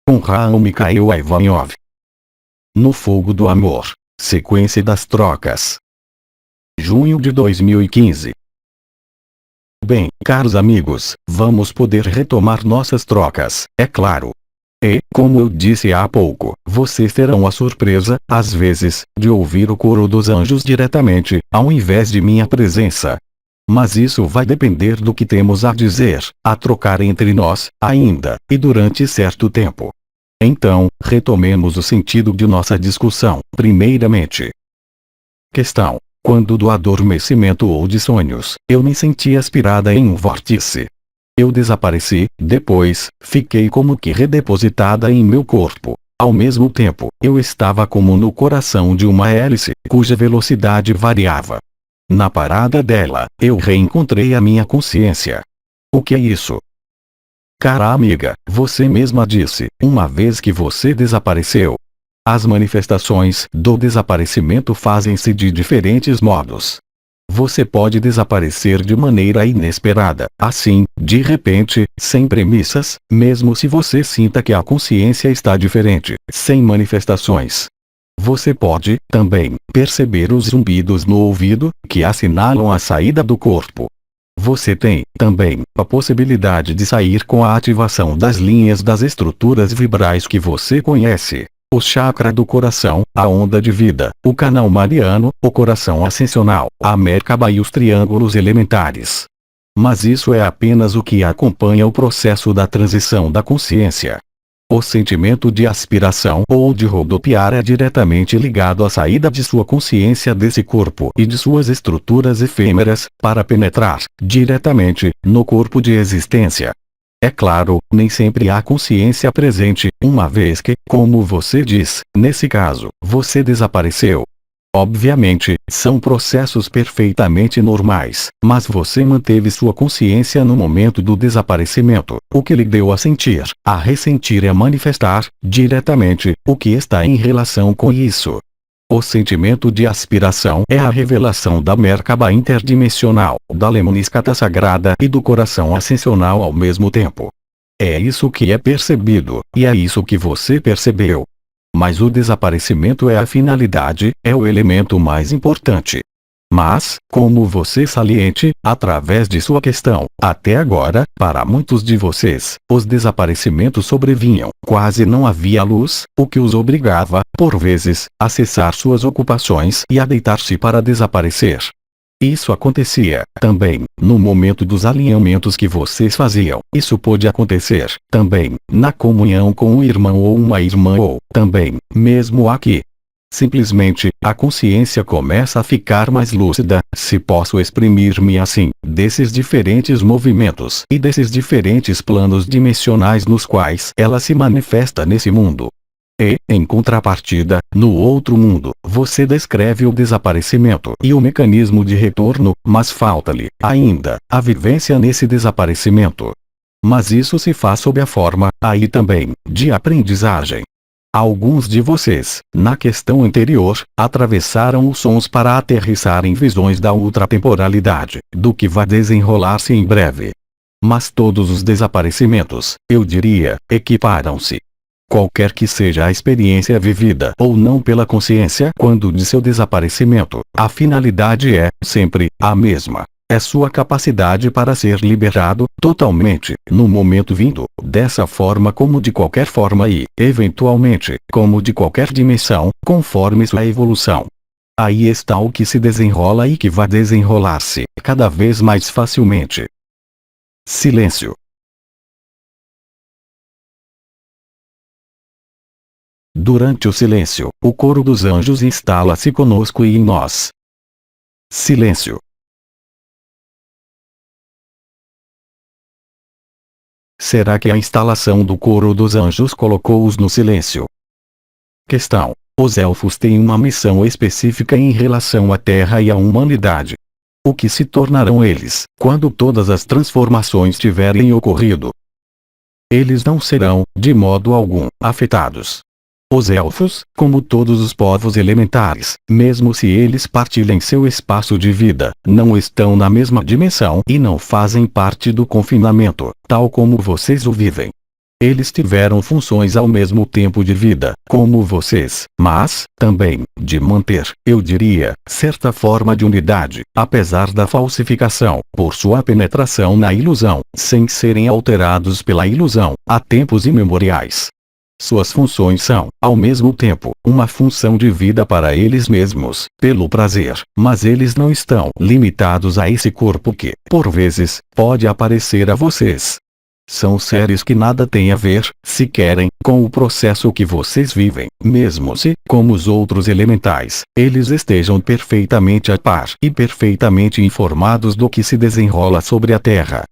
com Raul Mikhail Ivanov. No Fogo do Amor. Sequência das trocas. Junho de 2015. Bem, caros amigos, vamos poder retomar nossas trocas, é claro. E, como eu disse há pouco, vocês terão a surpresa, às vezes, de ouvir o coro dos anjos diretamente, ao invés de minha presença. Mas isso vai depender do que temos a dizer, a trocar entre nós, ainda, e durante certo tempo. Então, retomemos o sentido de nossa discussão, primeiramente. Questão. Quando do adormecimento ou de sonhos, eu me senti aspirada em um vórtice. Eu desapareci, depois, fiquei como que redepositada em meu corpo. Ao mesmo tempo, eu estava como no coração de uma hélice, cuja velocidade variava. Na parada dela, eu reencontrei a minha consciência. O que é isso? Cara amiga, você mesma disse, uma vez que você desapareceu. As manifestações do desaparecimento fazem-se de diferentes modos. Você pode desaparecer de maneira inesperada, assim, de repente, sem premissas, mesmo se você sinta que a consciência está diferente, sem manifestações. Você pode, também, perceber os zumbidos no ouvido, que assinalam a saída do corpo. Você tem, também, a possibilidade de sair com a ativação das linhas das estruturas vibrais que você conhece. O chakra do coração, a onda de vida, o canal mariano, o coração ascensional, a Merkaba e os triângulos elementares. Mas isso é apenas o que acompanha o processo da transição da consciência. O sentimento de aspiração ou de rodopiar é diretamente ligado à saída de sua consciência desse corpo e de suas estruturas efêmeras, para penetrar, diretamente, no corpo de existência. É claro, nem sempre há consciência presente, uma vez que, como você diz, nesse caso, você desapareceu. Obviamente, são processos perfeitamente normais, mas você manteve sua consciência no momento do desaparecimento, o que lhe deu a sentir, a ressentir e a manifestar, diretamente, o que está em relação com isso. O sentimento de aspiração é a revelação da Merkaba interdimensional, da Lemniscata sagrada e do coração ascensional ao mesmo tempo. É isso que é percebido, e é isso que você percebeu. Mas o desaparecimento é a finalidade, é o elemento mais importante. Mas, como você saliente, através de sua questão, até agora, para muitos de vocês, os desaparecimentos sobrevinham, quase não havia luz, o que os obrigava, por vezes, a cessar suas ocupações e a deitar-se para desaparecer. Isso acontecia, também, no momento dos alinhamentos que vocês faziam. Isso pôde acontecer, também, na comunhão com um irmão ou uma irmã ou, também, mesmo aqui. Simplesmente, a consciência começa a ficar mais lúcida, se posso exprimir-me assim, desses diferentes movimentos e desses diferentes planos dimensionais nos quais ela se manifesta nesse mundo. E, em contrapartida, no outro mundo, você descreve o desaparecimento e o mecanismo de retorno, mas falta-lhe, ainda, a vivência nesse desaparecimento. Mas isso se faz sob a forma, aí também, de aprendizagem. Alguns de vocês, na questão anterior, atravessaram os sons para aterrissar em visões da ultratemporalidade, do que vai desenrolar-se em breve. Mas todos os desaparecimentos, eu diria, equiparam-se. Qualquer que seja a experiência vivida ou não pela consciência quando de seu desaparecimento, a finalidade é, sempre, a mesma. É sua capacidade para ser liberado, totalmente, no momento vindo, dessa forma como de qualquer forma e, eventualmente, como de qualquer dimensão, conforme sua evolução. Aí está o que se desenrola e que vai desenrolar-se, cada vez mais facilmente. Silêncio. Durante o silêncio, o coro dos anjos instala-se conosco e em nós. Silêncio. Será que a instalação do coro dos anjos colocou-os no silêncio? Questão. Os elfos têm uma missão específica em relação à Terra e à humanidade. O que se tornarão eles, quando todas as transformações tiverem ocorrido? Eles não serão, de modo algum, afetados. Os elfos, como todos os povos elementares, mesmo se eles partilhem seu espaço de vida, não estão na mesma dimensão e não fazem parte do confinamento, tal como vocês o vivem. Eles tiveram funções ao mesmo tempo de vida, como vocês, mas, também, de manter, eu diria, certa forma de unidade, apesar da falsificação, por sua penetração na ilusão, sem serem alterados pela ilusão, há tempos imemoriais. Suas funções são, ao mesmo tempo, uma função de vida para eles mesmos, pelo prazer, mas eles não estão limitados a esse corpo que, por vezes, pode aparecer a vocês. São seres que nada têm a ver, se querem, com o processo que vocês vivem, mesmo se, como os outros elementais, eles estejam perfeitamente a par e perfeitamente informados do que se desenrola sobre a Terra.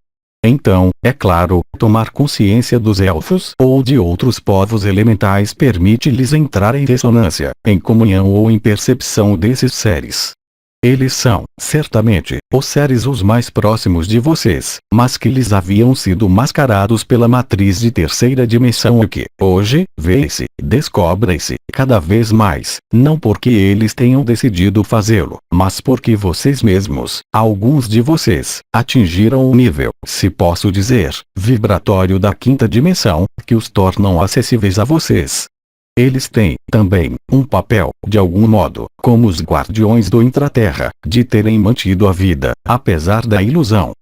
Então, é claro, tomar consciência dos elfos ou de outros povos elementais permite-lhes entrar em ressonância, em comunhão ou em percepção desses seres. Eles são, certamente, os seres os mais próximos de vocês, mas que lhes haviam sido mascarados pela matriz de terceira dimensão e que, hoje, vê-se, descobrem-se, cada vez mais, não porque eles tenham decidido fazê-lo, mas porque vocês mesmos, alguns de vocês, atingiram o nível, se posso dizer, vibratório da quinta dimensão, que os tornam acessíveis a vocês. Eles têm, também, um papel, de algum modo, como os guardiões do intraterra, de terem mantido a vida, apesar da ilusão.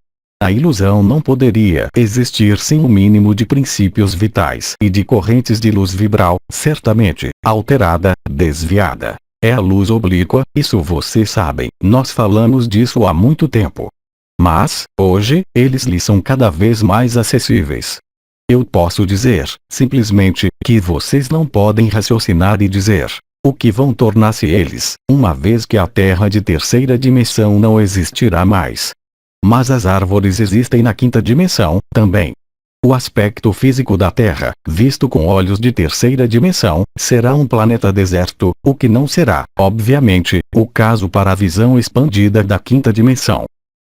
A ilusão não poderia existir sem um mínimo de princípios vitais e de correntes de luz vibral, certamente, alterada, desviada. É a luz oblíqua, isso vocês sabem, nós falamos disso há muito tempo. Mas, hoje, eles lhes são cada vez mais acessíveis. Eu posso dizer, simplesmente, que vocês não podem raciocinar e dizer o que vão tornar-se eles, uma vez que a Terra de terceira dimensão não existirá mais. Mas as árvores existem na quinta dimensão, também. O aspecto físico da Terra, visto com olhos de terceira dimensão, será um planeta deserto, o que não será, obviamente, o caso para a visão expandida da quinta dimensão.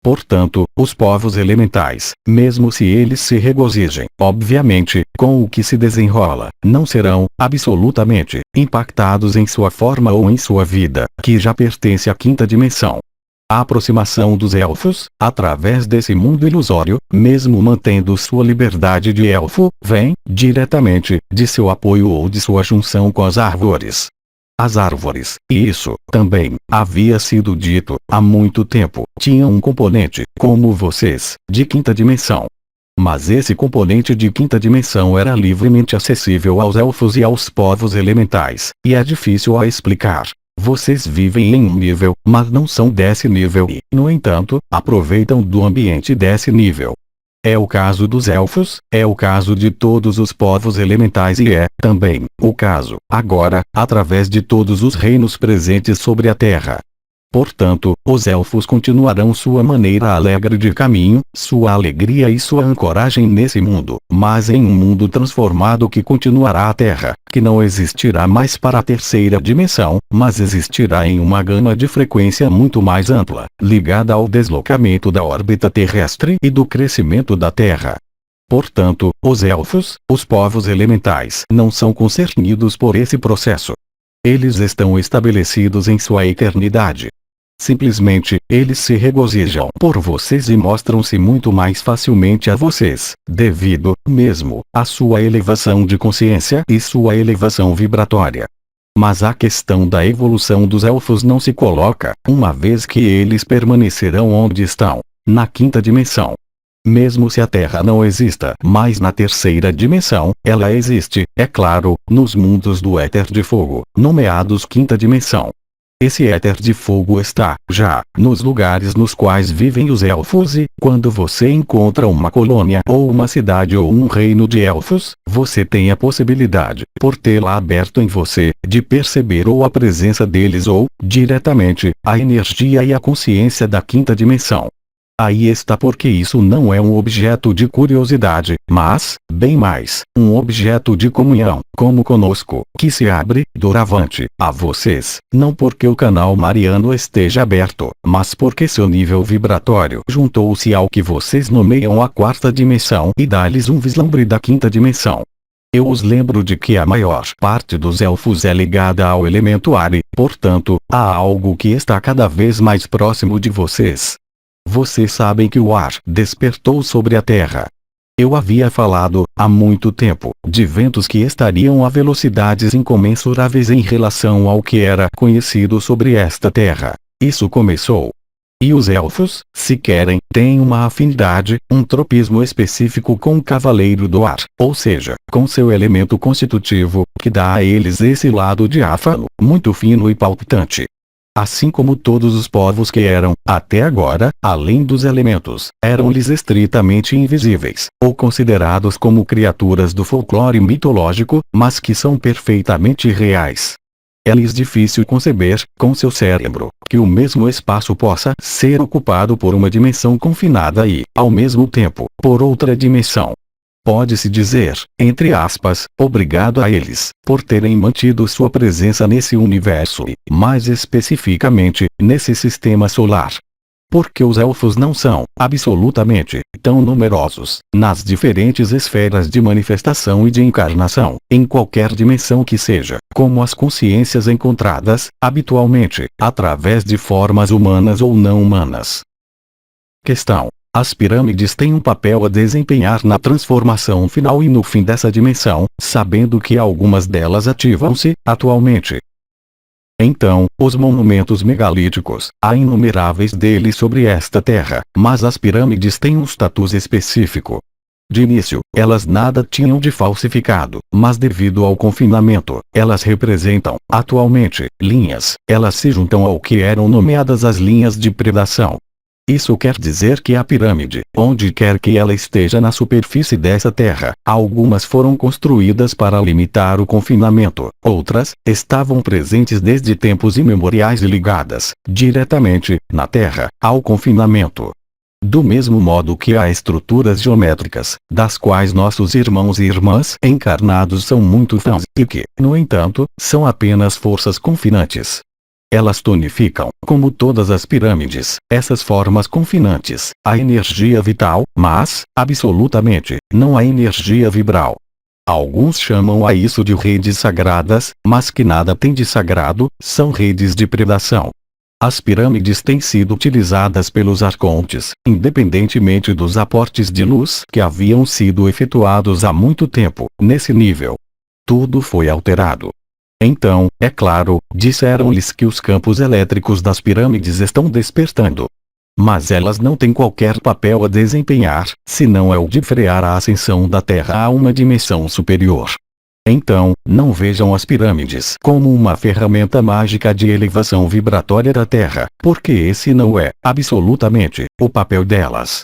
Portanto, os povos elementais, mesmo se eles se regozijem, obviamente, com o que se desenrola, não serão, absolutamente, impactados em sua forma ou em sua vida, que já pertence à quinta dimensão. A aproximação dos elfos, através desse mundo ilusório, mesmo mantendo sua liberdade de elfo, vem, diretamente, de seu apoio ou de sua junção com as árvores. As árvores, e isso, também, havia sido dito, há muito tempo, tinham um componente, como vocês, de quinta dimensão. Mas esse componente de quinta dimensão era livremente acessível aos elfos e aos povos elementais, e é difícil a explicar. Vocês vivem em um nível, mas não são desse nível e, no entanto, aproveitam do ambiente desse nível. É o caso dos elfos, é o caso de todos os povos elementais e é, também, o caso, agora, através de todos os reinos presentes sobre a Terra. Portanto, os elfos continuarão sua maneira alegre de caminho, sua alegria e sua ancoragem nesse mundo, mas em um mundo transformado que continuará a Terra, que não existirá mais para a terceira dimensão, mas existirá em uma gama de frequência muito mais ampla, ligada ao deslocamento da órbita terrestre e do crescimento da Terra. Portanto, os elfos, os povos elementais, não são concernidos por esse processo. Eles estão estabelecidos em sua eternidade. Simplesmente, eles se regozijam por vocês e mostram-se muito mais facilmente a vocês, devido, mesmo, à sua elevação de consciência e sua elevação vibratória. Mas a questão da evolução dos elfos não se coloca, uma vez que eles permanecerão onde estão, na quinta dimensão. Mesmo se a Terra não exista mais na terceira dimensão, ela existe, é claro, nos mundos do éter de fogo, nomeados quinta dimensão. Esse éter de fogo está, já, nos lugares nos quais vivem os elfos e, quando você encontra uma colônia ou uma cidade ou um reino de elfos, você tem a possibilidade, por tê-la aberto em você, de perceber ou a presença deles ou, diretamente, a energia e a consciência da quinta dimensão. Aí está porque isso não é um objeto de curiosidade, mas, bem mais, um objeto de comunhão, como conosco, que se abre, doravante, a vocês, não porque o canal mariano esteja aberto, mas porque seu nível vibratório juntou-se ao que vocês nomeiam a quarta dimensão e dá-lhes um vislumbre da quinta dimensão. Eu os lembro de que a maior parte dos elfos é ligada ao elemento ar e, portanto, há algo que está cada vez mais próximo de vocês. Vocês sabem que o ar despertou sobre a Terra. Eu havia falado, há muito tempo, de ventos que estariam a velocidades incomensuráveis em relação ao que era conhecido sobre esta terra. Isso começou. E os elfos, se querem, têm uma afinidade, um tropismo específico com o Cavaleiro do Ar, ou seja, com seu elemento constitutivo, que dá a eles esse lado diáfano, muito fino e palpitante. Assim como todos os povos que eram, até agora, além dos elementos, eram-lhes estritamente invisíveis, ou considerados como criaturas do folclore mitológico, mas que são perfeitamente reais. É-lhes difícil conceber, com seu cérebro, que o mesmo espaço possa ser ocupado por uma dimensão confinada e, ao mesmo tempo, por outra dimensão. Pode-se dizer, entre aspas, obrigado a eles, por terem mantido sua presença nesse universo e, mais especificamente, nesse sistema solar. Porque os elfos não são, absolutamente, tão numerosos, nas diferentes esferas de manifestação e de encarnação, em qualquer dimensão que seja, como as consciências encontradas, habitualmente, através de formas humanas ou não humanas. Questão. As pirâmides têm um papel a desempenhar na transformação final e no fim dessa dimensão, sabendo que algumas delas ativam-se, atualmente. Então, os monumentos megalíticos, há inumeráveis deles sobre esta terra, mas as pirâmides têm um status específico. De início, elas nada tinham de falsificado, mas devido ao confinamento, elas representam, atualmente, linhas, elas se juntam ao que eram nomeadas as linhas de predação. Isso quer dizer que a pirâmide, onde quer que ela esteja na superfície dessa terra, algumas foram construídas para limitar o confinamento, outras, estavam presentes desde tempos imemoriais e ligadas, diretamente, na terra, ao confinamento. Do mesmo modo que há estruturas geométricas, das quais nossos irmãos e irmãs encarnados são muito fãs, e que, no entanto, são apenas forças confinantes. Elas tonificam, como todas as pirâmides, essas formas confinantes, a energia vital, mas, absolutamente, não a energia vibral. Alguns chamam a isso de redes sagradas, mas que nada tem de sagrado, são redes de predação. As pirâmides têm sido utilizadas pelos arcontes, independentemente dos aportes de luz que haviam sido efetuados há muito tempo, nesse nível. Tudo foi alterado. Então, é claro, disseram-lhes que os campos elétricos das pirâmides estão despertando. Mas elas não têm qualquer papel a desempenhar, senão é o de frear a ascensão da Terra a uma dimensão superior. Então, não vejam as pirâmides como uma ferramenta mágica de elevação vibratória da Terra, porque esse não é, absolutamente, o papel delas.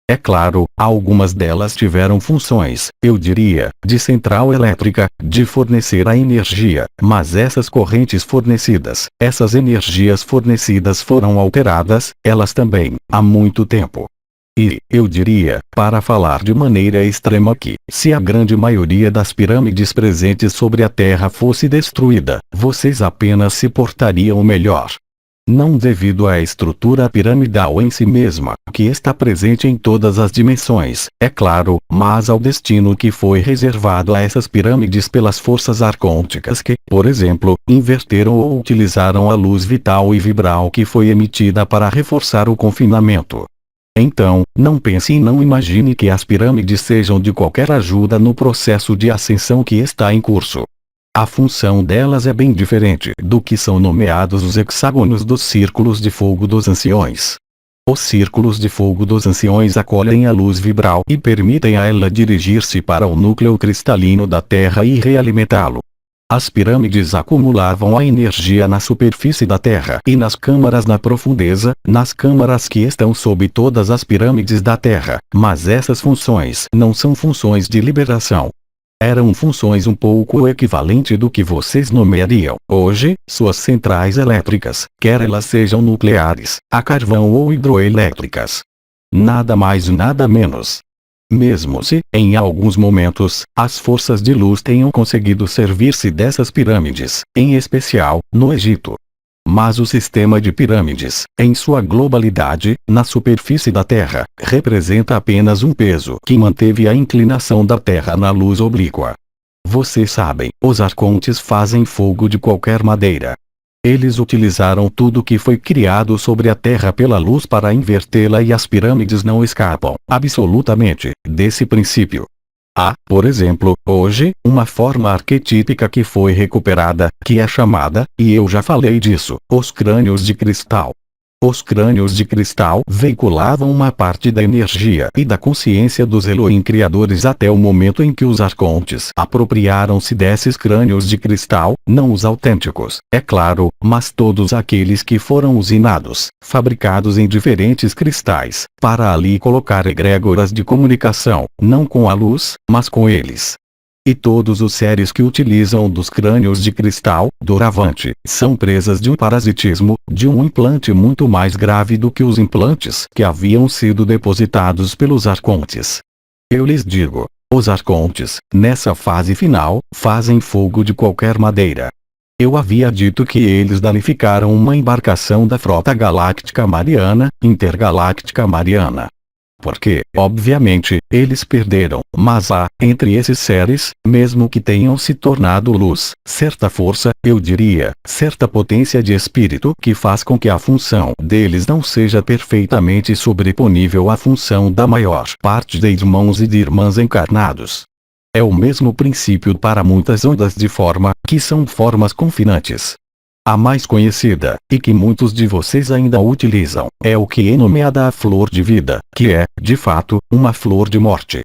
É claro, algumas delas tiveram funções, eu diria, de central elétrica, de fornecer a energia, mas essas correntes fornecidas, essas energias fornecidas foram alteradas, elas também, há muito tempo. E, eu diria, para falar de maneira extrema que, se a grande maioria das pirâmides presentes sobre a Terra fosse destruída, vocês apenas se portariam melhor. Não devido à estrutura piramidal em si mesma, que está presente em todas as dimensões, é claro, mas ao destino que foi reservado a essas pirâmides pelas forças arcônticas que, por exemplo, inverteram ou utilizaram a luz vital e vibral que foi emitida para reforçar o confinamento. Então, não pense e não imagine que as pirâmides sejam de qualquer ajuda no processo de ascensão que está em curso. A função delas é bem diferente do que são nomeados os hexágonos dos círculos de fogo dos anciões. Os círculos de fogo dos anciões acolhem a luz vibral e permitem a ela dirigir-se para o núcleo cristalino da Terra e realimentá-lo. As pirâmides acumulavam a energia na superfície da Terra e nas câmaras na profundeza, nas câmaras que estão sob todas as pirâmides da Terra, mas essas funções não são funções de liberação. Eram funções um pouco o equivalente do que vocês nomeariam, hoje, suas centrais elétricas, quer elas sejam nucleares, a carvão ou hidroelétricas. Nada mais e nada menos. Mesmo se, em alguns momentos, as forças de luz tenham conseguido servir-se dessas pirâmides, em especial, no Egito. Mas o sistema de pirâmides, em sua globalidade, na superfície da Terra, representa apenas um peso que manteve a inclinação da Terra na luz oblíqua. Vocês sabem, os arcontes fazem fogo de qualquer madeira. Eles utilizaram tudo que foi criado sobre a Terra pela luz para invertê-la e as pirâmides não escapam, absolutamente, desse princípio. Há, por exemplo, hoje, uma forma arquetípica que foi recuperada, que é chamada, e eu já falei disso, os crânios de cristal. Os crânios de cristal veiculavam uma parte da energia e da consciência dos Elohim criadores até o momento em que os arcontes apropriaram-se desses crânios de cristal, não os autênticos, é claro, mas todos aqueles que foram usinados, fabricados em diferentes cristais, para ali colocar egrégoras de comunicação, não com a luz, mas com eles. E todos os seres que utilizam dos crânios de cristal, doravante, são presas de um parasitismo, de um implante muito mais grave do que os implantes que haviam sido depositados pelos arcontes. Eu lhes digo, os arcontes, nessa fase final, fazem fogo de qualquer madeira. Eu havia dito que eles danificaram uma embarcação da Frota Galáctica Mariana, Intergaláctica Mariana. Porque, obviamente, eles perderam, mas há, entre esses seres, mesmo que tenham se tornado luz, certa força, eu diria, certa potência de espírito que faz com que a função deles não seja perfeitamente sobreponível à função da maior parte de irmãos e de irmãs encarnados. É o mesmo princípio para muitas ondas de forma, que são formas confinantes. A mais conhecida, e que muitos de vocês ainda utilizam, é o que é nomeada a flor de vida, que é, de fato, uma flor de morte.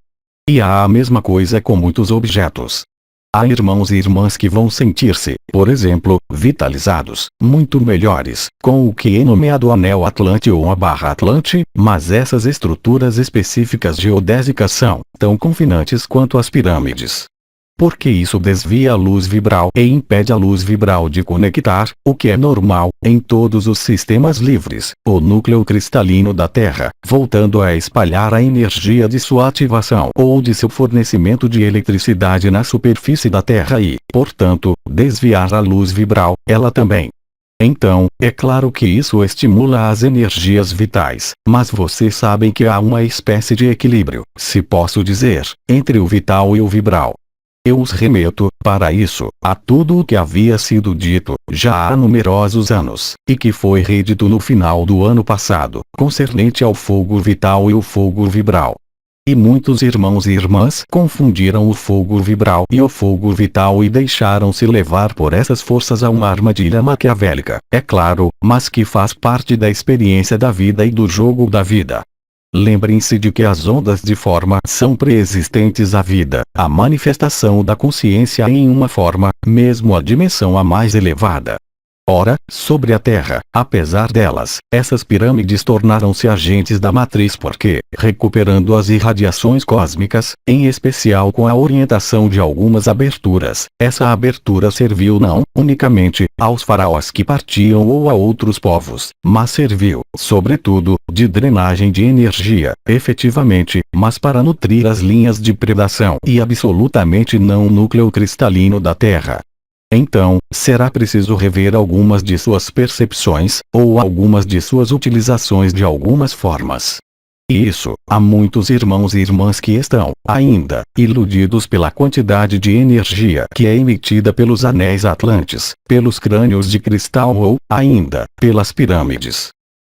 E há a mesma coisa com muitos objetos. Há irmãos e irmãs que vão sentir-se, por exemplo, vitalizados, muito melhores, com o que é nomeado anel Atlante ou a barra Atlante, mas essas estruturas específicas geodésicas são tão confinantes quanto as pirâmides. Porque isso desvia a luz vibral e impede a luz vibral de conectar, o que é normal, em todos os sistemas livres, o núcleo cristalino da Terra, voltando a espalhar a energia de sua ativação ou de seu fornecimento de eletricidade na superfície da Terra e, portanto, desviar a luz vibral, ela também. Então, é claro que isso estimula as energias vitais, mas vocês sabem que há uma espécie de equilíbrio, se posso dizer, entre o vital e o vibral. Eu os remeto, para isso, a tudo o que havia sido dito, já há numerosos anos, e que foi redito no final do ano passado, concernente ao fogo vital e o fogo vibral. E muitos irmãos e irmãs confundiram o fogo vibral e o fogo vital e deixaram-se levar por essas forças a uma armadilha maquiavélica, é claro, mas que faz parte da experiência da vida e do jogo da vida. Lembrem-se de que as ondas de forma são pré-existentes à vida, a manifestação da consciência em uma forma, mesmo a dimensão a mais elevada. Ora, sobre a Terra, apesar delas, essas pirâmides tornaram-se agentes da matriz porque, recuperando as irradiações cósmicas, em especial com a orientação de algumas aberturas, essa abertura serviu não, unicamente, aos faraós que partiam ou a outros povos, mas serviu, sobretudo, de drenagem de energia, efetivamente, mas para nutrir as linhas de predação e absolutamente não o núcleo cristalino da Terra. Então, será preciso rever algumas de suas percepções, ou algumas de suas utilizações de algumas formas. E isso, há muitos irmãos e irmãs que estão, ainda, iludidos pela quantidade de energia que é emitida pelos anéis atlantes, pelos crânios de cristal ou, ainda, pelas pirâmides.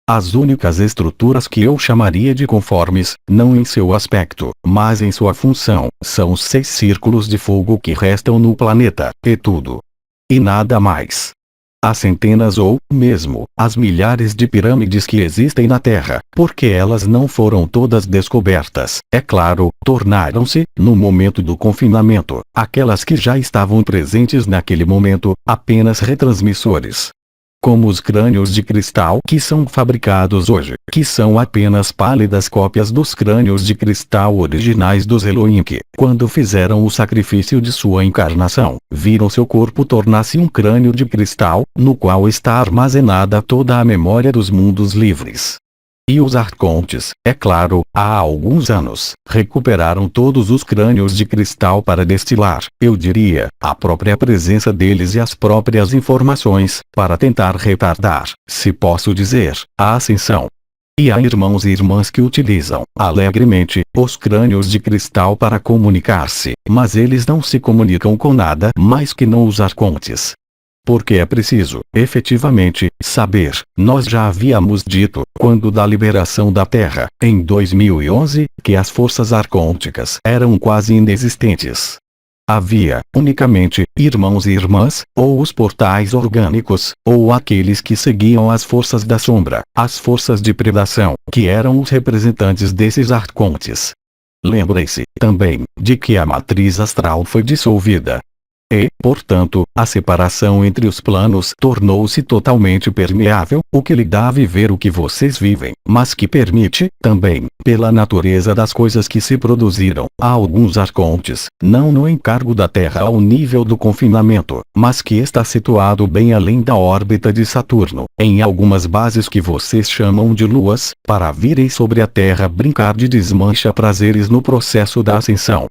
As únicas estruturas que eu chamaria de conformes, não em seu aspecto, mas em sua função, são os 6 círculos de fogo que restam no planeta, e tudo. E nada mais. Há centenas ou, mesmo, as milhares de pirâmides que existem na Terra, porque elas não foram todas descobertas, é claro, tornaram-se, no momento do confinamento, aquelas que já estavam presentes naquele momento, apenas retransmissores. Como os crânios de cristal que são fabricados hoje, que são apenas pálidas cópias dos crânios de cristal originais dos Elohim que, quando fizeram o sacrifício de sua encarnação, viram seu corpo tornar-se um crânio de cristal, no qual está armazenada toda a memória dos mundos livres. E os arcontes, é claro, há alguns anos, recuperaram todos os crânios de cristal para destilar, eu diria, a própria presença deles e as próprias informações, para tentar retardar, se posso dizer, a ascensão. E há irmãos e irmãs que utilizam, alegremente, os crânios de cristal para comunicar-se, mas eles não se comunicam com nada mais que não os arcontes. Porque é preciso, efetivamente, saber. Nós já havíamos dito, quando da liberação da Terra, em 2011, que as forças arcônticas eram quase inexistentes. Havia, unicamente, irmãos e irmãs, ou os portais orgânicos, ou aqueles que seguiam as forças da sombra, as forças de predação, que eram os representantes desses arcontes. Lembre-se, também, de que a matriz astral foi dissolvida. E, portanto, a separação entre os planos tornou-se totalmente permeável, o que lhe dá a viver o que vocês vivem, mas que permite, também, pela natureza das coisas que se produziram, a alguns arcontes, não no encargo da Terra ao nível do confinamento, mas que está situado bem além da órbita de Saturno, em algumas bases que vocês chamam de luas, para virem sobre a Terra brincar de desmancha prazeres no processo da ascensão.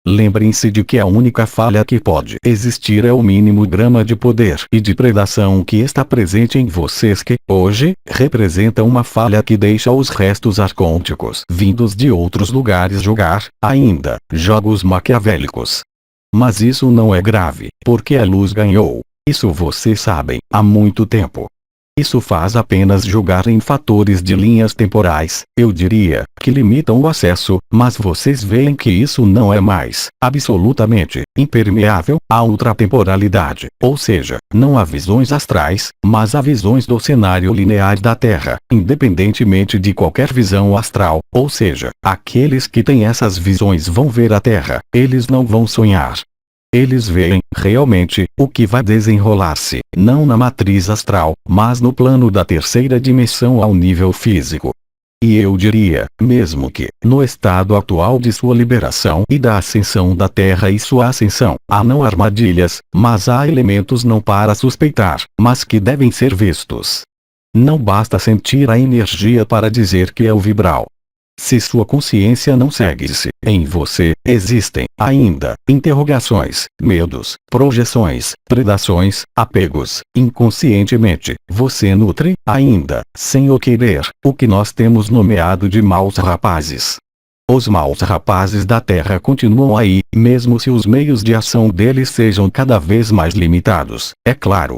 Lembrem-se de que a única falha que pode existir é o mínimo grama de poder e de predação que está presente em vocês que, hoje, representa uma falha que deixa os restos arcônticos vindos de outros lugares jogar, ainda, jogos maquiavélicos. Mas isso não é grave, porque a luz ganhou. Isso vocês sabem, há muito tempo. Isso faz apenas jogar em fatores de linhas temporais, eu diria, que limitam o acesso, mas vocês veem que isso não é mais, absolutamente, impermeável, à ultratemporalidade, ou seja, não há visões astrais, mas há visões do cenário linear da Terra, independentemente de qualquer visão astral, ou seja, aqueles que têm essas visões vão ver a Terra, eles não vão sonhar. Eles veem, realmente, o que vai desenrolar-se, não na matriz astral, mas no plano da terceira dimensão ao nível físico. E eu diria, mesmo que, no estado atual de sua liberação e da ascensão da Terra e sua ascensão, há não armadilhas, mas há elementos não para suspeitar, mas que devem ser vistos. Não basta sentir a energia para dizer que é o vibral. Se sua consciência não segue-se, em você, existem, ainda, interrogações, medos, projeções, predações, apegos, inconscientemente, você nutre, ainda, sem o querer, o que nós temos nomeado de maus rapazes. Os maus rapazes da Terra continuam aí, mesmo se os meios de ação deles sejam cada vez mais limitados, é claro.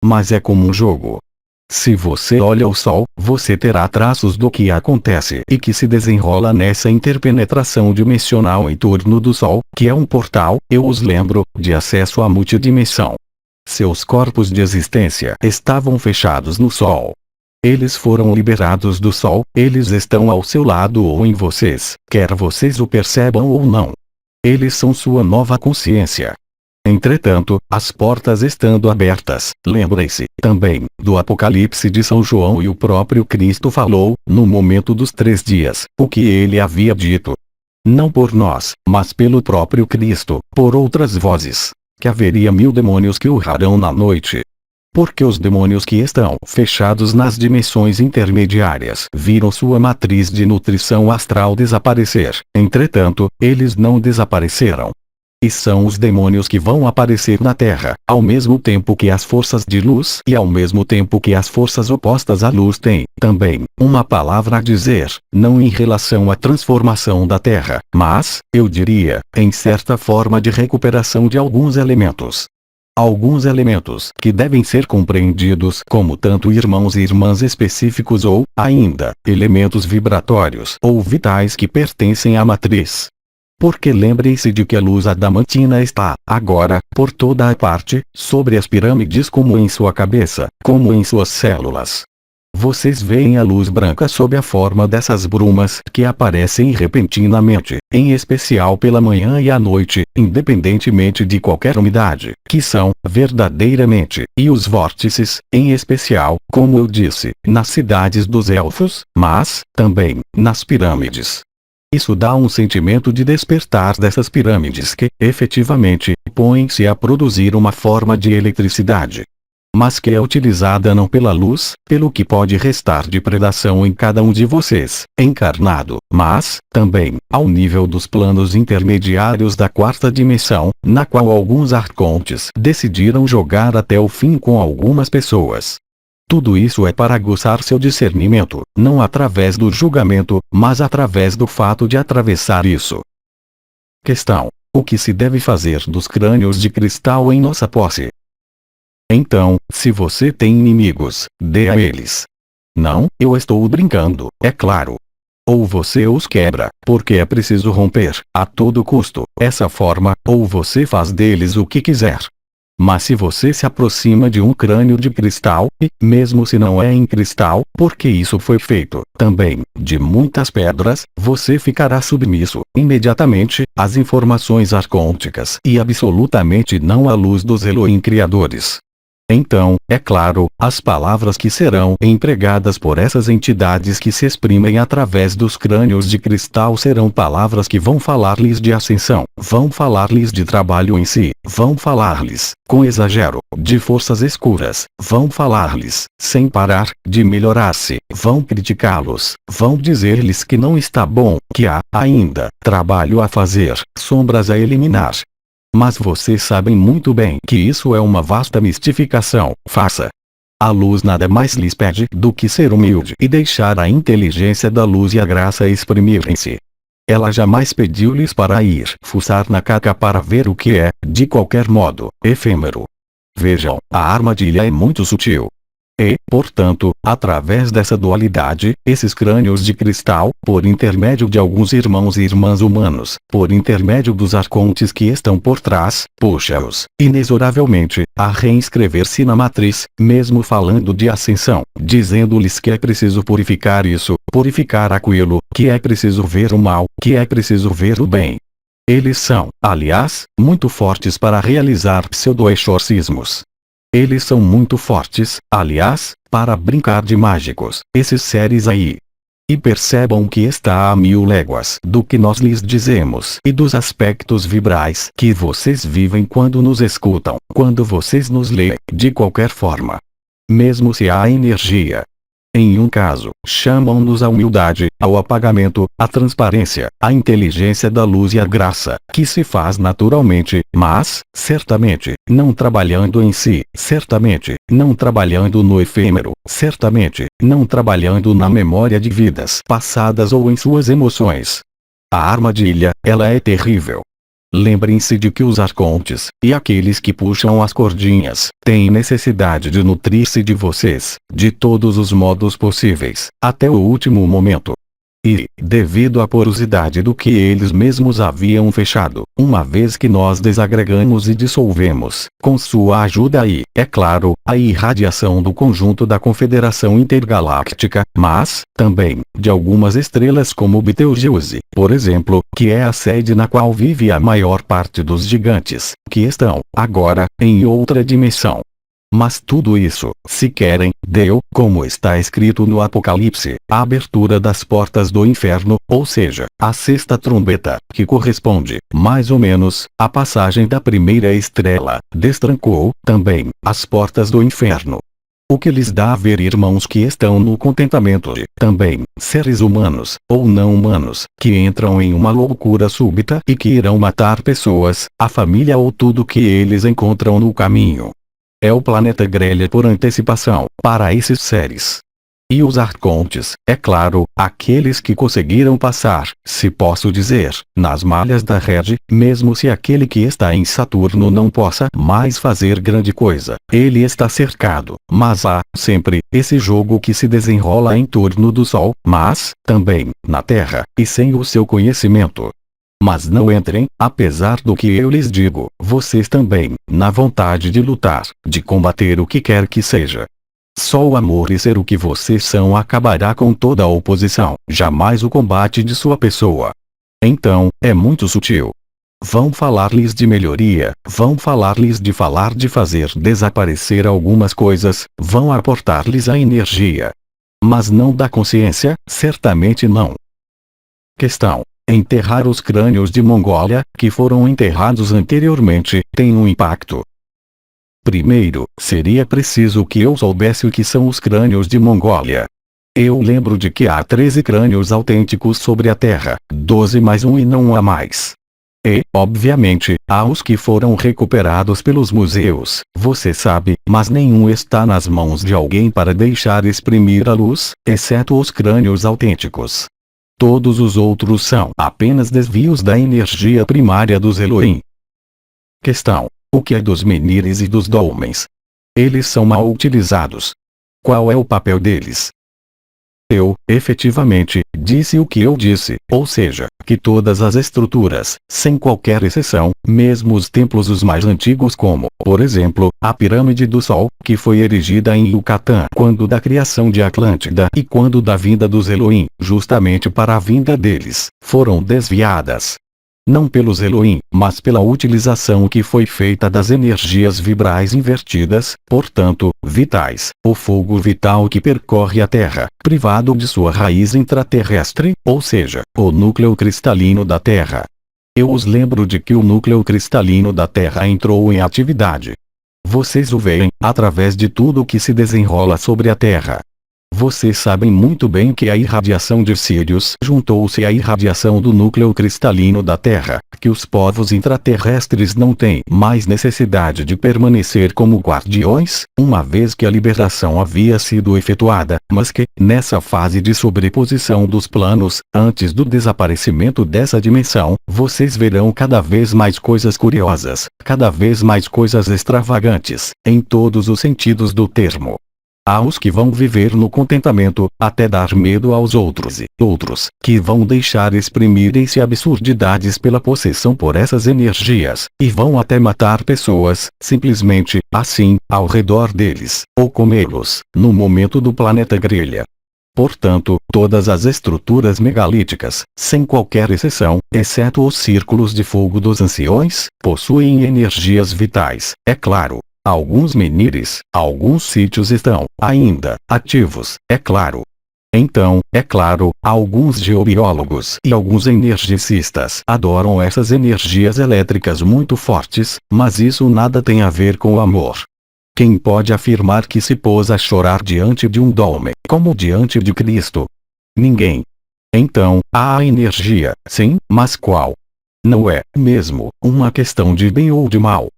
Mas é como um jogo. Se você olha o Sol, você terá traços do que acontece e que se desenrola nessa interpenetração dimensional em torno do Sol, que é um portal, eu os lembro, de acesso à multidimensão. Seus corpos de existência estavam fechados no Sol. Eles foram liberados do Sol, eles estão ao seu lado ou em vocês, quer vocês o percebam ou não. Eles são sua nova consciência. Entretanto, as portas estando abertas, lembrem-se, também, do Apocalipse de São João e o próprio Cristo falou, no momento dos 3 dias, o que ele havia dito. Não por nós, mas pelo próprio Cristo, por outras vozes. Que haveria 1000 demônios que urrarão na noite. Porque os demônios que estão fechados nas dimensões intermediárias viram sua matriz de nutrição astral desaparecer, entretanto, eles não desapareceram. E são os demônios que vão aparecer na Terra, ao mesmo tempo que as forças de luz e ao mesmo tempo que as forças opostas à luz têm, também, uma palavra a dizer, não em relação à transformação da Terra, mas, eu diria, em certa forma de recuperação de alguns elementos. Alguns elementos que devem ser compreendidos como tanto irmãos e irmãs específicos ou, ainda, elementos vibratórios ou vitais que pertencem à matriz. Porque lembrem-se de que a luz adamantina está, agora, por toda a parte, sobre as pirâmides como em sua cabeça, como em suas células. Vocês veem a luz branca sob a forma dessas brumas que aparecem repentinamente, em especial pela manhã e à noite, independentemente de qualquer umidade, que são, verdadeiramente, e os vórtices, em especial, como eu disse, nas cidades dos elfos, mas, também, nas pirâmides. Isso dá um sentimento de despertar dessas pirâmides que, efetivamente, põem-se a produzir uma forma de eletricidade. Mas que é utilizada não pela luz, pelo que pode restar de predação em cada um de vocês, encarnado, mas, também, ao nível dos planos intermediários da 4ª dimensão, na qual alguns arcontes decidiram jogar até o fim com algumas pessoas. Tudo isso é para aguçar seu discernimento, não através do julgamento, mas através do fato de atravessar isso. Questão: o que se deve fazer dos crânios de cristal em nossa posse? Então, se você tem inimigos, dê a eles. Não, eu estou brincando, é claro. Ou você os quebra, porque é preciso romper, a todo custo, essa forma, ou você faz deles o que quiser. Mas se você se aproxima de um crânio de cristal, e, mesmo se não é em cristal, porque isso foi feito, também, de muitas pedras, você ficará submisso, imediatamente, às informações arcônticas e absolutamente não à luz dos Elohim criadores. Então, é claro, as palavras que serão empregadas por essas entidades que se exprimem através dos crânios de cristal serão palavras que vão falar-lhes de ascensão, vão falar-lhes de trabalho em si, vão falar-lhes, com exagero, de forças escuras, vão falar-lhes, sem parar, de melhorar-se, vão criticá-los, vão dizer-lhes que não está bom, que há, ainda, trabalho a fazer, sombras a eliminar. Mas vocês sabem muito bem que isso é uma vasta mistificação. Faça. A luz nada mais lhes pede do que ser humilde e deixar a inteligência da luz e a graça exprimirem-se. Ela jamais pediu-lhes para ir fuçar na caca para ver o que é, de qualquer modo, efêmero. Vejam, a armadilha é muito sutil. E, portanto, através dessa dualidade, esses crânios de cristal, por intermédio de alguns irmãos e irmãs humanos, por intermédio dos arcontes que estão por trás, puxa-os, inexoravelmente, a reinscrever-se na matriz, mesmo falando de ascensão, dizendo-lhes que é preciso purificar isso, purificar aquilo, que é preciso ver o mal, que é preciso ver o bem. Eles são, aliás, muito fortes para realizar pseudo-exorcismos. Eles são muito fortes, aliás, para brincar de mágicos, esses seres aí. E percebam que está a 1000 léguas do que nós lhes dizemos e dos aspectos vibrais que vocês vivem quando nos escutam, quando vocês nos leem, de qualquer forma. Mesmo se há energia. Em um caso, chamam-nos à humildade, ao apagamento, à transparência, à inteligência da luz e à graça, que se faz naturalmente, mas, certamente, não trabalhando em si, certamente, não trabalhando no efêmero, certamente, não trabalhando na memória de vidas passadas ou em suas emoções. A armadilha, ela é terrível. Lembrem-se de que os arcontes, e aqueles que puxam as cordinhas, têm necessidade de nutrir-se de vocês, de todos os modos possíveis, até o último momento. E, devido à porosidade do que eles mesmos haviam fechado, uma vez que nós desagregamos e dissolvemos, com sua ajuda e, é claro, a irradiação do conjunto da Confederação Intergaláctica, mas, também, de algumas estrelas como Betelgeuse, por exemplo, que é a sede na qual vive a maior parte dos gigantes, que estão, agora, em outra dimensão. Mas tudo isso, se querem, deu, como está escrito no Apocalipse, a abertura das portas do inferno, ou seja, a sexta trombeta, que corresponde, mais ou menos, à passagem da primeira estrela, destrancou, também, as portas do inferno. O que lhes dá a ver irmãos que estão no contentamento de, também, seres humanos, ou não humanos, que entram em uma loucura súbita e que irão matar pessoas, a família ou tudo que eles encontram no caminho. É o planeta grelha por antecipação, para esses seres. E os arcontes, é claro, aqueles que conseguiram passar, se posso dizer, nas malhas da rede, mesmo se aquele que está em Saturno não possa mais fazer grande coisa, ele está cercado, mas há, sempre, esse jogo que se desenrola em torno do Sol, mas, também, na Terra, e sem o seu conhecimento. Mas não entrem, apesar do que eu lhes digo, vocês também, na vontade de lutar, de combater o que quer que seja. Só o amor e ser o que vocês são acabará com toda a oposição, jamais o combate de sua pessoa. Então, é muito sutil. Vão falar-lhes de melhoria, vão falar-lhes de falar de fazer desaparecer algumas coisas, vão aportar-lhes a energia. Mas não da consciência, certamente não. Questão. Enterrar os crânios de Mongólia, que foram enterrados anteriormente, tem um impacto. Primeiro, seria preciso que eu soubesse o que são os crânios de Mongólia. Eu lembro de que há 13 crânios autênticos sobre a Terra, 12 mais um e não há mais. E, obviamente, há os que foram recuperados pelos museus, você sabe, mas nenhum está nas mãos de alguém para deixar exprimir a luz, exceto os crânios autênticos. Todos os outros são apenas desvios da energia primária dos Elohim. Questão. O que é dos menires e dos dolmens? Eles são mal utilizados. Qual é o papel deles? Eu, efetivamente, disse o que eu disse, ou seja, que todas as estruturas, sem qualquer exceção, mesmo os templos os mais antigos como, por exemplo, a Pirâmide do Sol, que foi erigida em Yucatán quando da criação de Atlântida e quando da vinda dos Elohim, justamente para a vinda deles, foram desviadas. Não pelos Elohim, mas pela utilização que foi feita das energias vibrais invertidas, portanto, vitais, o fogo vital que percorre a Terra, privado de sua raiz intraterrestre, ou seja, o núcleo cristalino da Terra. Eu os lembro de que o núcleo cristalino da Terra entrou em atividade. Vocês o veem, através de tudo o que se desenrola sobre a Terra. Vocês sabem muito bem que a irradiação de Sírius juntou-se à irradiação do núcleo cristalino da Terra, que os povos intraterrestres não têm mais necessidade de permanecer como guardiões, uma vez que a liberação havia sido efetuada, mas que, nessa fase de sobreposição dos planos, antes do desaparecimento dessa dimensão, vocês verão cada vez mais coisas curiosas, cada vez mais coisas extravagantes, em todos os sentidos do termo. Há os que vão viver no contentamento, até dar medo aos outros e outros, que vão deixar exprimirem-se absurdidades pela possessão por essas energias, e vão até matar pessoas, simplesmente, assim, ao redor deles, ou comê-los, no momento do planeta grelha. Portanto, todas as estruturas megalíticas, sem qualquer exceção, exceto os círculos de fogo dos anciões, possuem energias vitais, é claro. Alguns menires, alguns sítios estão, ainda, ativos, é claro. Então, é claro, alguns geobiólogos e alguns energicistas adoram essas energias elétricas muito fortes, mas isso nada tem a ver com o amor. Quem pode afirmar que se pôs a chorar diante de um dolmen, como diante de Cristo? Ninguém. Então, há a energia, sim, mas qual? Não é, mesmo, uma questão de bem ou de mal.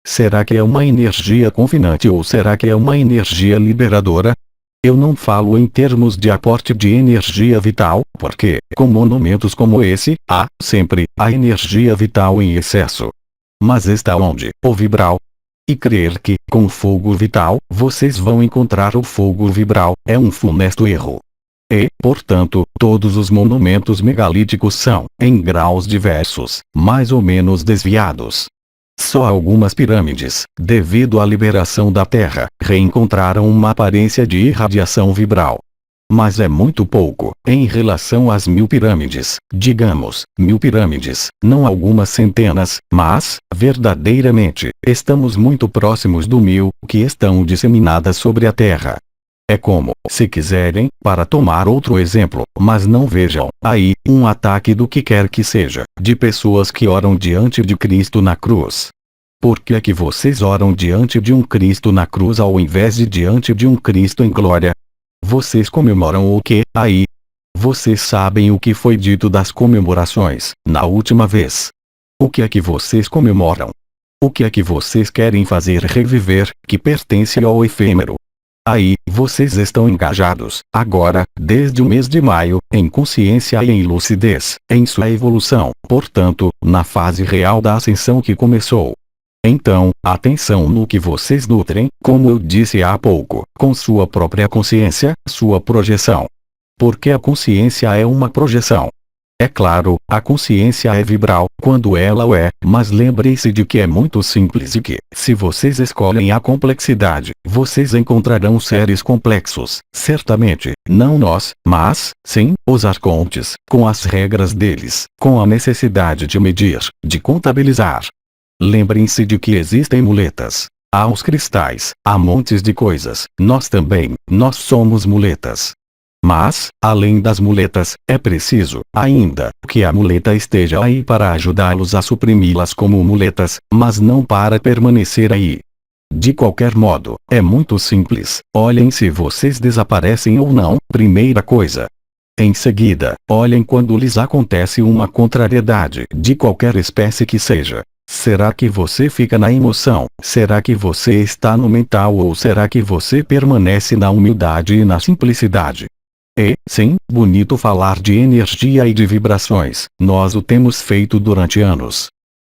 Será que é uma energia confinante ou será que é uma energia liberadora? Eu não falo em termos de aporte de energia vital, porque, com monumentos como esse, há, sempre, a energia vital em excesso. Mas está onde? O vibral. E crer que, com o fogo vital, vocês vão encontrar o fogo vibral, é um funesto erro. E, portanto, todos os monumentos megalíticos são, em graus diversos, mais ou menos desviados. Só algumas pirâmides, devido à liberação da Terra, reencontraram uma aparência de irradiação vibral. Mas é muito pouco, em relação às 1000 pirâmides, digamos, 1000 pirâmides, não algumas centenas, mas, verdadeiramente, estamos muito próximos do 1000, que estão disseminadas sobre a Terra. É como, se quiserem, para tomar outro exemplo, mas não vejam, aí, um ataque do que quer que seja, de pessoas que oram diante de Cristo na cruz. Por que é que vocês oram diante de um Cristo na cruz ao invés de diante de um Cristo em glória? Vocês comemoram o que, aí? Vocês sabem o que foi dito das comemorações, na última vez. O que é que vocês comemoram? O que é que vocês querem fazer reviver, que pertence ao efêmero? Aí, vocês estão engajados, agora, desde o mês de maio, em consciência e em lucidez, em sua evolução, portanto, na fase real da ascensão que começou. Então, atenção no que vocês nutrem, como eu disse há pouco, com sua própria consciência, sua projeção. Porque a consciência é uma projeção. É claro, a consciência é vibral, quando ela o é, mas lembrem-se de que é muito simples e que, se vocês escolhem a complexidade, vocês encontrarão seres complexos, certamente, não nós, mas, sim, os arcontes, com as regras deles, com a necessidade de medir, de contabilizar. Lembrem-se de que existem muletas. Há os cristais, há montes de coisas, nós também, nós somos muletas. Mas, além das muletas, é preciso, ainda, que a muleta esteja aí para ajudá-los a suprimi-las como muletas, mas não para permanecer aí. De qualquer modo, é muito simples, olhem se vocês desaparecem ou não, primeira coisa. Em seguida, olhem quando lhes acontece uma contrariedade, de qualquer espécie que seja. Será que você fica na emoção? Será que você está no mental ou será que você permanece na humildade e na simplicidade? E, sim, bonito falar de energia e de vibrações, nós o temos feito durante anos.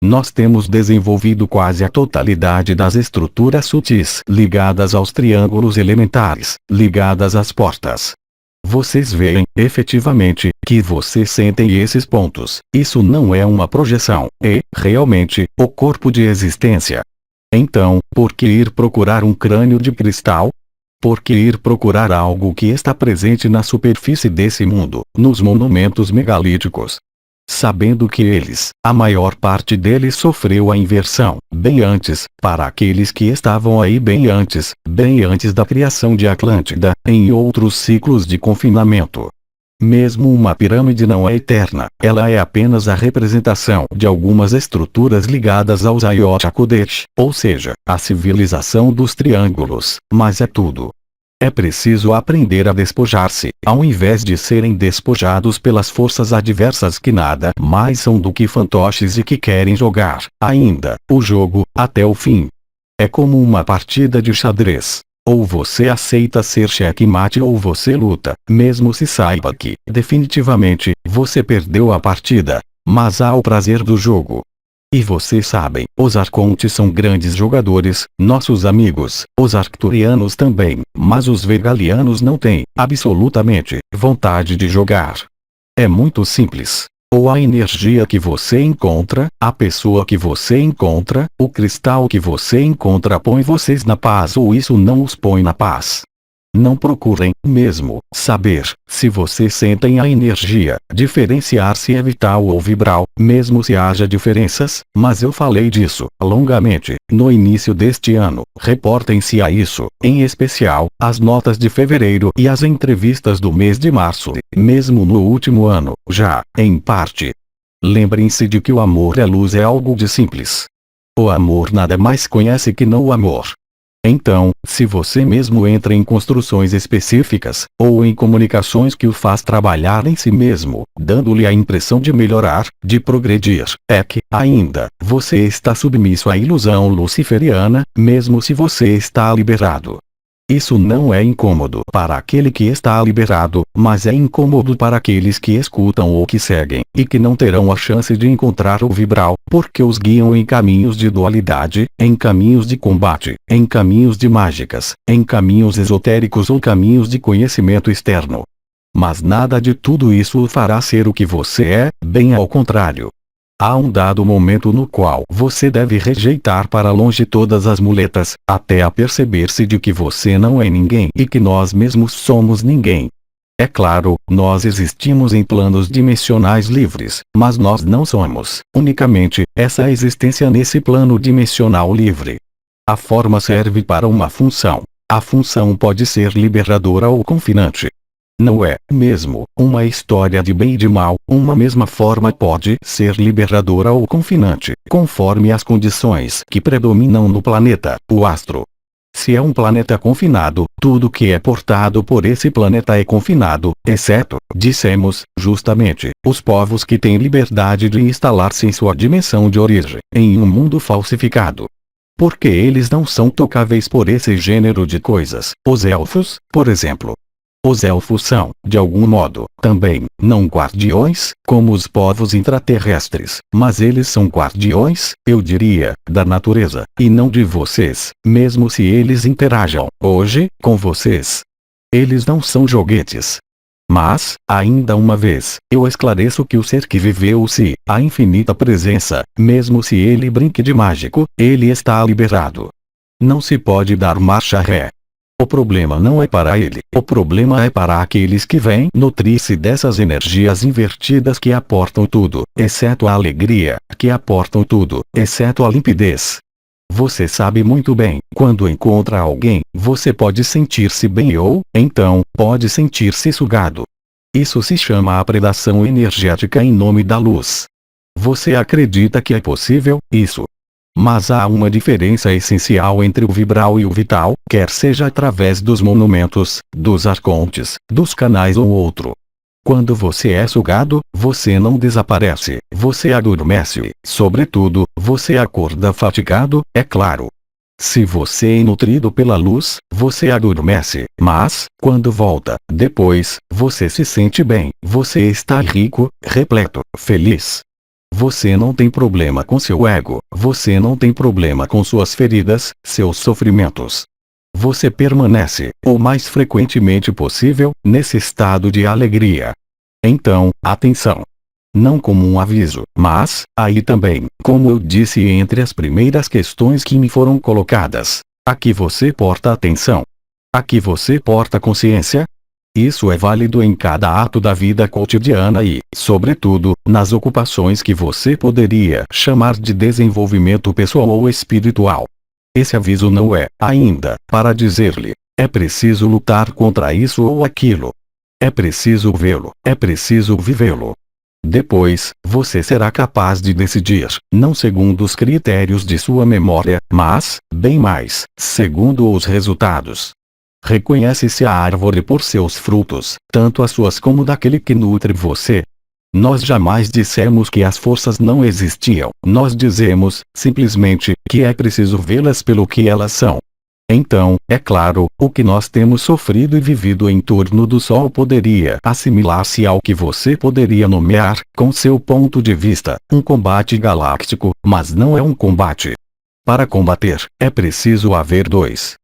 Nós temos desenvolvido quase a totalidade das estruturas sutis ligadas aos triângulos elementares, ligadas às portas. Vocês veem, efetivamente, que vocês sentem esses pontos. Isso não é uma projeção, é, realmente, o corpo de existência. Então, por que ir procurar um crânio de cristal? Por que ir procurar algo que está presente na superfície desse mundo, nos monumentos megalíticos? Sabendo que eles, a maior parte deles sofreu a inversão, bem antes, para aqueles que estavam aí bem antes da criação de Atlântida, em outros ciclos de confinamento. Mesmo uma pirâmide não é eterna, ela é apenas a representação de algumas estruturas ligadas aos Ayot Kodesh, ou seja, a civilização dos triângulos, mas é tudo. É preciso aprender a despojar-se, ao invés de serem despojados pelas forças adversas que nada mais são do que fantoches e que querem jogar, ainda, o jogo, até o fim. É como uma partida de xadrez. Ou você aceita ser checkmate ou você luta, mesmo se saiba que, definitivamente, você perdeu a partida. Mas há o prazer do jogo. E vocês sabem, os arcontes são grandes jogadores, nossos amigos, os arcturianos também, mas os vegalianos não têm, absolutamente, vontade de jogar. É muito simples. Ou a energia que você encontra, a pessoa que você encontra, o cristal que você encontra põe vocês na paz ou isso não os põe na paz. Não procurem, mesmo, saber, se vocês sentem a energia, diferenciar se é vital ou vibral, mesmo se haja diferenças, mas eu falei disso, longamente, no início deste ano. Reportem-se a isso, em especial, as notas de fevereiro e as entrevistas do mês de março, mesmo no último ano, já, em parte. Lembrem-se de que o amor é luz é algo de simples. O amor nada mais conhece que não o amor. Então, se você mesmo entra em construções específicas, ou em comunicações que o faz trabalhar em si mesmo, dando-lhe a impressão de melhorar, de progredir, é que, ainda, você está submisso à ilusão luciferiana, mesmo se você está liberado. Isso não é incômodo para aquele que está liberado, mas é incômodo para aqueles que escutam ou que seguem, e que não terão a chance de encontrar o vibral, porque os guiam em caminhos de dualidade, em caminhos de combate, em caminhos de mágicas, em caminhos esotéricos ou caminhos de conhecimento externo. Mas nada de tudo isso o fará ser o que você é, bem ao contrário. Há um dado momento no qual você deve rejeitar para longe todas as muletas, até a perceber-se de que você não é ninguém e que nós mesmos somos ninguém. É claro, nós existimos em planos dimensionais livres, mas nós não somos, unicamente, essa existência nesse plano dimensional livre. A forma serve para uma função. A função pode ser liberadora ou confinante. Não é, mesmo, uma história de bem e de mal, uma mesma forma pode ser liberadora ou confinante, conforme as condições que predominam no planeta, o astro. Se é um planeta confinado, tudo que é portado por esse planeta é confinado, exceto, dissemos, justamente, os povos que têm liberdade de instalar-se em sua dimensão de origem, em um mundo falsificado. Porque eles não são tocáveis por esse gênero de coisas, os elfos, por exemplo. Os elfos são, de algum modo, também, não guardiões, como os povos intraterrestres, mas eles são guardiões, eu diria, da natureza, e não de vocês, mesmo se eles interajam, hoje, com vocês. Eles não são joguetes. Mas, ainda uma vez, eu esclareço que o ser que viveu-se, a infinita presença, mesmo se ele brinque de mágico, ele está liberado. Não se pode dar marcha ré. O problema não é para ele, o problema é para aqueles que vêm nutrir-se dessas energias invertidas que aportam tudo, exceto a alegria, que aportam tudo, exceto a limpidez. Você sabe muito bem, quando encontra alguém, você pode sentir-se bem ou, então, pode sentir-se sugado. Isso se chama a predação energética em nome da luz. Você acredita que é possível, isso? Mas há uma diferença essencial entre o vibral e o vital, quer seja através dos monumentos, dos arcontes, dos canais ou outro. Quando você é sugado, você não desaparece, você adormece, sobretudo, você acorda fatigado, é claro. Se você é nutrido pela luz, você adormece, mas, quando volta, depois, você se sente bem, você está rico, repleto, feliz. Você não tem problema com seu ego, você não tem problema com suas feridas, seus sofrimentos. Você permanece, o mais frequentemente possível, nesse estado de alegria. Então, atenção! Não como um aviso, mas, aí também, como eu disse entre as primeiras questões que me foram colocadas, aqui você porta atenção. Aqui você porta consciência. Isso é válido em cada ato da vida cotidiana e, sobretudo, nas ocupações que você poderia chamar de desenvolvimento pessoal ou espiritual. Esse aviso não é, ainda, para dizer-lhe, é preciso lutar contra isso ou aquilo. É preciso vê-lo, é preciso vivê-lo. Depois, você será capaz de decidir, não segundo os critérios de sua memória, mas, bem mais, segundo os resultados. Reconhece-se a árvore por seus frutos, tanto as suas como daquele que nutre você. Nós jamais dissemos que as forças não existiam, nós dizemos, simplesmente, que é preciso vê-las pelo que elas são. Então, é claro, o que nós temos sofrido e vivido em torno do Sol poderia assimilar-se ao que você poderia nomear, com seu ponto de vista, um combate galáctico, mas não é um combate. Para combater, é preciso haver dois.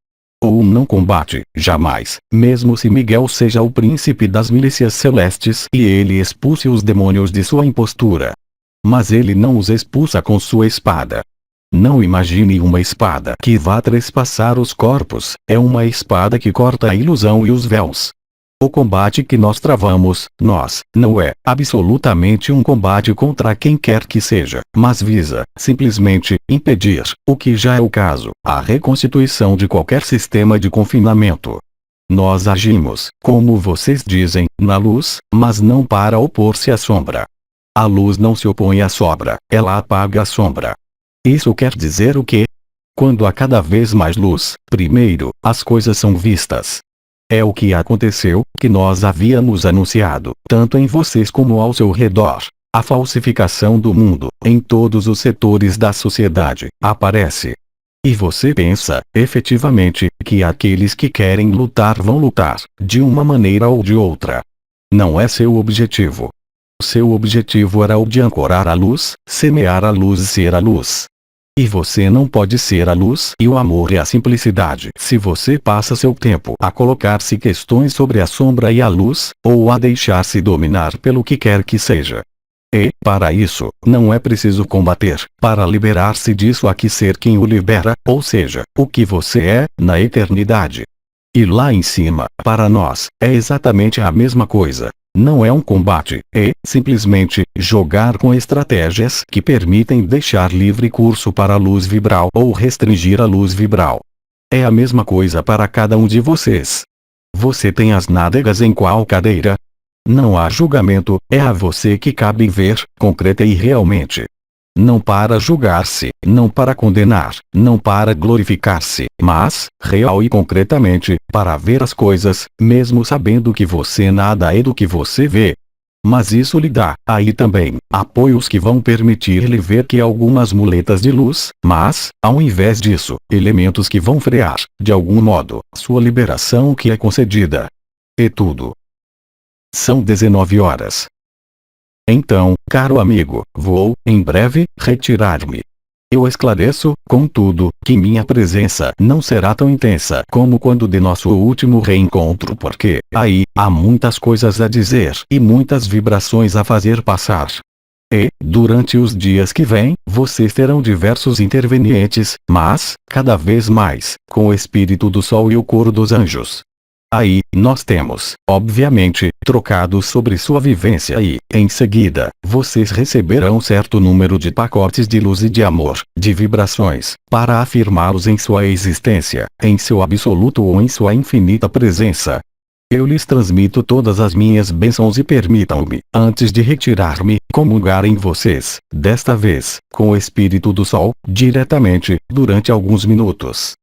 Ou um não combate, jamais, mesmo se Miguel seja o príncipe das milícias celestes e ele expulse os demônios de sua impostura. Mas ele não os expulsa com sua espada. Não imagine uma espada que vá trespassar os corpos, é uma espada que corta a ilusão e os véus. O combate que nós travamos, não é, absolutamente um combate contra quem quer que seja, mas visa, simplesmente, impedir, o que já é o caso, a reconstituição de qualquer sistema de confinamento. Nós agimos, como vocês dizem, na luz, mas não para opor-se à sombra. A luz não se opõe à sombra, ela apaga a sombra. Isso quer dizer o quê? Quando há cada vez mais luz, primeiro, as coisas são vistas. É o que aconteceu, que nós havíamos anunciado, tanto em vocês como ao seu redor. A falsificação do mundo, em todos os setores da sociedade, aparece. E você pensa, efetivamente, que aqueles que querem lutar vão lutar, de uma maneira ou de outra. Não é seu objetivo. Seu objetivo era o de ancorar a luz, semear a luz e ser a luz. E você não pode ser a luz e o amor e a simplicidade se você passa seu tempo a colocar-se questões sobre a sombra e a luz, ou a deixar-se dominar pelo que quer que seja. E, para isso, não é preciso combater, para liberar-se disso há que ser quem o libera, ou seja, o que você é, na eternidade. E lá em cima, para nós, é exatamente a mesma coisa. Não é um combate, é, simplesmente, jogar com estratégias que permitem deixar livre curso para a luz vibral ou restringir a luz vibral. É a mesma coisa para cada um de vocês. Você tem as nádegas em qual cadeira? Não há julgamento, é a você que cabe ver, concreta e realmente. Não para julgar-se, não para condenar, não para glorificar-se, mas, real e concretamente, para ver as coisas, mesmo sabendo que você nada é do que você vê. Mas isso lhe dá, aí também, apoios que vão permitir-lhe ver que algumas muletas de luz, mas, ao invés disso, elementos que vão frear, de algum modo, sua liberação que é concedida. E tudo. São 19 horas. Então, caro amigo, vou, em breve, retirar-me. Eu esclareço, contudo, que minha presença não será tão intensa como quando de nosso último reencontro porque, aí, há muitas coisas a dizer e muitas vibrações a fazer passar. E, durante os dias que vêm, vocês terão diversos intervenientes, mas, cada vez mais, com o espírito do Sol e o coro dos anjos. Aí, nós temos, obviamente, trocado sobre sua vivência e, em seguida, vocês receberão certo número de pacotes de luz e de amor, de vibrações, para afirmá-los em sua existência, em seu absoluto ou em sua infinita presença. Eu lhes transmito todas as minhas bênçãos e permitam-me, antes de retirar-me, comungar em vocês, desta vez, com o espírito do Sol, diretamente, durante alguns minutos.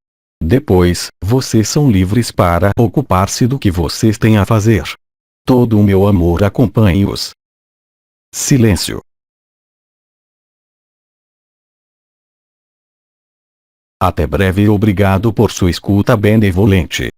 Depois, vocês são livres para ocupar-se do que vocês têm a fazer. Todo o meu amor acompanhe-os. Silêncio. Até breve e obrigado por sua escuta benevolente.